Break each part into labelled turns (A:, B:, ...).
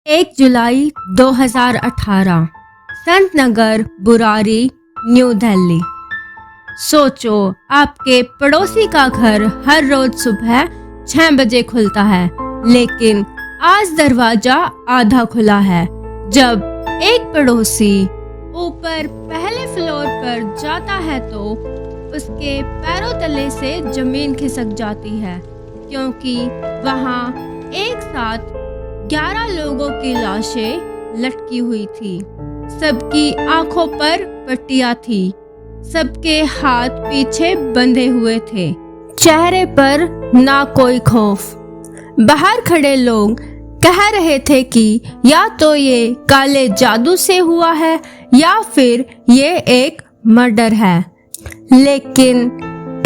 A: 1 जुलाई 2018 Sant Nagar Burari new Delhi. सोचो, आपके पड़ोसी का घर हर रोज सुबह 6 बजे खुलता है, लेकिन आज दरवाजा आधा खुला है। जब एक पड़ोसी ऊपर पहले फ्लोर पर जाता है तो उसके पैरों तले से जमीन खिसक जाती है, क्योंकि वहाँ एक साथ 11 लोगों की लाशें लटकी हुई थी। सबकी आंखों पर पट्टियां थी, सबके हाथ पीछे बंधे हुए थे, चेहरे पर ना कोई खौफ। बाहर खड़े लोग कह रहे थे कि या तो ये काले जादू से हुआ है या फिर ये एक मर्डर है। लेकिन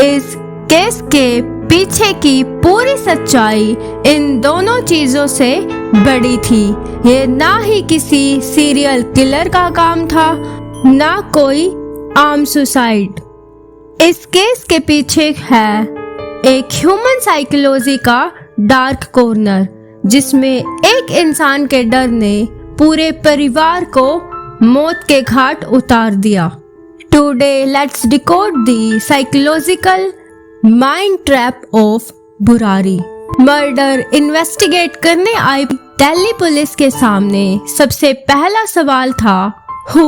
A: इस केस के पीछे की पूरी सच्चाई इन दोनों चीजों से बड़ी थी। ये ना ही किसी सीरियल किलर का काम था, ना कोई आम सुसाइड। इस केस के पीछे है एक ह्यूमन साइकोलॉजी का डार्क कॉर्नर, जिसमें एक इंसान के डर ने पूरे परिवार को मौत के घाट उतार दिया। Today let's decode the psychological mind trap of Burari. Murder investigate करने आई दिल्ली पुलिस के सामने सबसे पहला सवाल था, who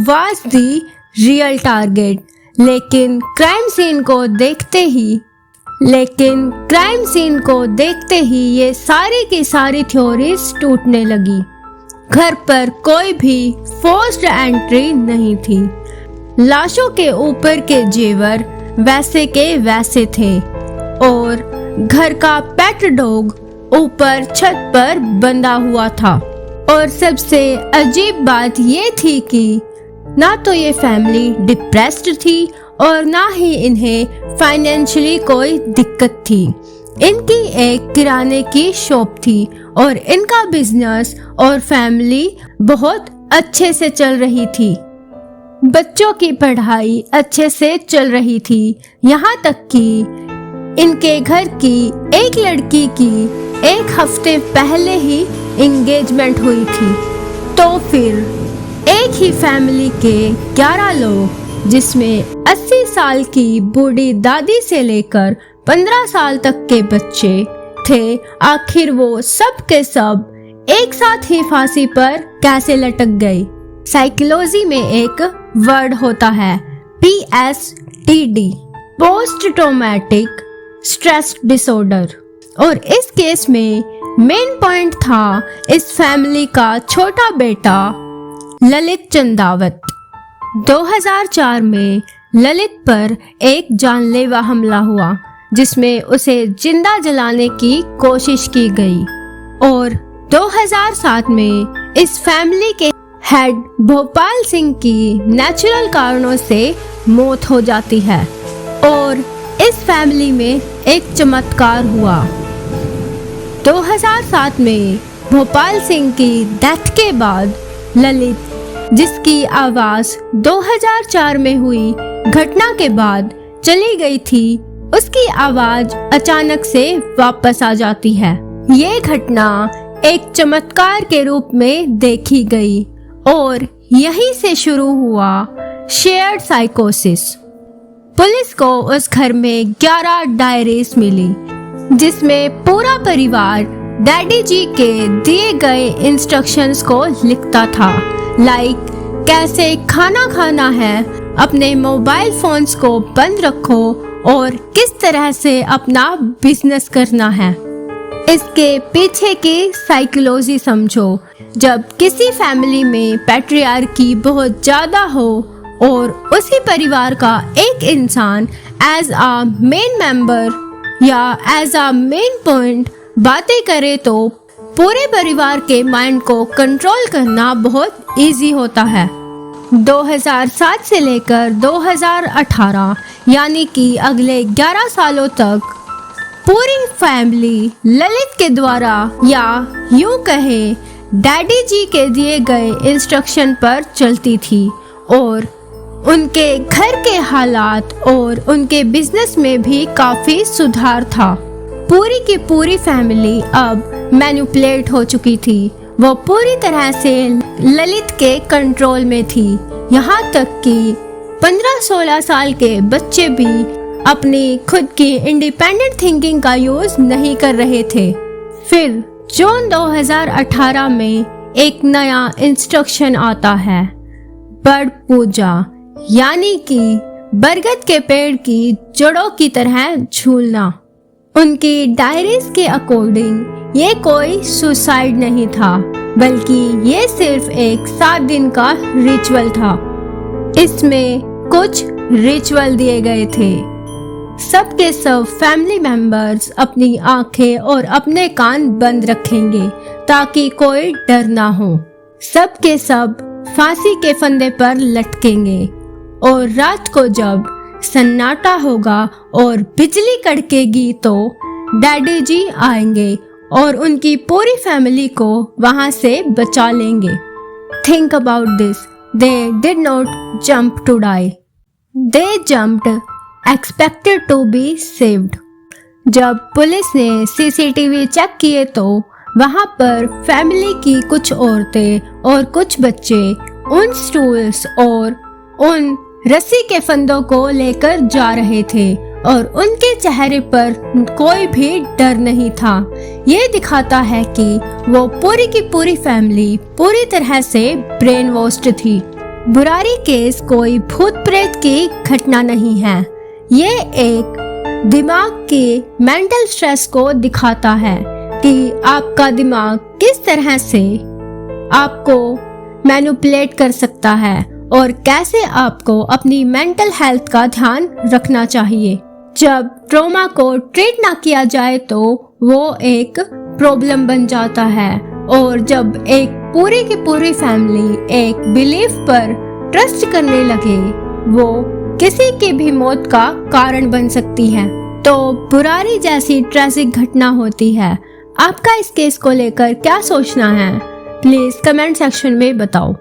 A: was the real target. लेकिन क्राइम सीन को देखते ही ये सारी की सारी थ्योरीज टूटने लगी। घर पर कोई भी फोर्स्ड एंट्री नहीं थी। लाशों के ऊपर के जेवर वैसे के वैसे थे और घर का पेट डॉग ऊपर छत पर बंधा हुआ था। और सबसे अजीब बात ये थी कि ना तो ये फैमिली डिप्रेस्ड थी और ना ही इन्हें फाइनेंशियली कोई दिक्कत थी। इनकी एक किराने की शॉप थी और इनका बिजनेस और फैमिली बहुत अच्छे से चल रही थी। बच्चों की पढ़ाई अच्छे से चल रही थी, यहाँ तक कि इनके घर की एक लड़की की 1 हफ्ते पहले ही एंगेजमेंट हुई थी। तो फिर एक ही फैमिली के 11 लोग, जिसमें 80 साल की बूढ़ी दादी से लेकर 15 साल तक के बच्चे थे, आखिर वो सब के सब एक साथ ही फांसी पर कैसे लटक गए। साइकोलॉजी में एक वर्ड होता है PSTD, post traumatic stress disorder. और इस केस में मेन पॉइंट था इस फैमिली का छोटा बेटा ललित चंदावत। 2004 में ललित पर एक जानलेवा हमला हुआ, जिसमें उसे जिंदा जलाने की कोशिश की गई। और 2007 में इस फैमिली के हेड भोपाल सिंह की नेचुरल कारणों से मौत हो जाती है। और इस फैमिली में एक चमत्कार हुआ। 2007 में भोपाल सिंह की डेथ के बाद ललित, जिसकी आवाज 2004 में हुई घटना के बाद चली गई थी, उसकी आवाज अचानक से वापस आ जाती है। ये घटना एक चमत्कार के रूप में देखी गई और यहीं से शुरू हुआ शेयर्ड साइकोसिस। पुलिस को उस घर में 11 डायरीज मिली, जिसमें पूरा परिवार डैडी जी के दिए गए इंस्ट्रक्शंस को लिखता था। लाइक कैसे खाना खाना है, अपने मोबाइल फोन्स को बंद रखो और किस तरह से अपना बिजनेस करना है। इसके पीछे की साइकोलॉजी समझो। जब किसी फैमिली में पैट्रियार्की बहुत ज्यादा हो और उसी परिवार का एक इंसान एज अ मेन मेंबर या एज अ मेन पॉइंट बातें करे, तो पूरे परिवार के माइंड को कंट्रोल करना बहुत इजी होता है। 2007 से लेकर 2018 यानी कि अगले 11 सालों तक पूरी फैमिली ललित के द्वारा, या यूं कहे डैडी जी के दिए गए इंस्ट्रक्शन पर चलती थी। और उनके घर के हालात और उनके बिजनेस में भी काफी सुधार था। पूरी की पूरी फैमिली अब मैनिपुलेट हो चुकी थी वो पूरी तरह से ललित के कंट्रोल में थी। यहाँ तक कि 15-16 साल के बच्चे भी अपनी खुद की इंडिपेंडेंट थिंकिंग का यूज नहीं कर रहे थे। फिर जून 2018 में एक नया इंस्ट्रक्शन आता है, बर्ड पूजा, यानी कि बरगद के पेड़ की जड़ों की तरह झूलना। उनकी डायरीज के अकॉर्डिंग ये कोई सुसाइड नहीं था, बल्कि ये सिर्फ एक 7 दिन का रिचुअल था। इसमें कुछ रिचुअल दिए गए थे। सबके सब फैमिली मेंबर्स अपनी आंखें और अपने कान बंद रखेंगे ताकि कोई डर ना हो। सबके सब फांसी के फंदे पर लटकेंगे और रात को जब सन्नाटा होगा और बिजली कड़केगी तो डैडी जी आएंगे और उनकी पूरी फैमिली को वहां से बचा लेंगे। Think about this, they did not jump to die, they jumped expected to be saved. जब पुलिस ने सीसीटीवी चेक किए तो वहां पर फैमिली की कुछ औरतें और कुछ बच्चे उन स्टूल्स और उन रस्सी के फंदों को लेकर जा रहे थे और उनके चेहरे पर कोई भी डर नहीं था। ये दिखाता है कि वो पूरी की पूरी फैमिली पूरी तरह से ब्रेन वॉश्ड थी। बुरारी केस कोई भूत प्रेत की घटना नहीं है। ये एक दिमाग के मेंटल स्ट्रेस को दिखाता है कि आपका दिमाग किस तरह से आपको मैनिपुलेट कर सकता है और कैसे आपको अपनी मेंटल हेल्थ का ध्यान रखना चाहिए। जब ट्रॉमा को ट्रीट ना किया जाए तो वो एक प्रॉब्लम बन जाता है, और जब एक पूरी की पूरी फैमिली एक बिलीफ पर ट्रस्ट करने लगे, वो किसी की भी मौत का कारण बन सकती है। तो बुरारी जैसी ट्रेजिक घटना होती है। आपका इस केस को लेकर क्या सोचना है, प्लीज कमेंट सेक्शन में बताओ।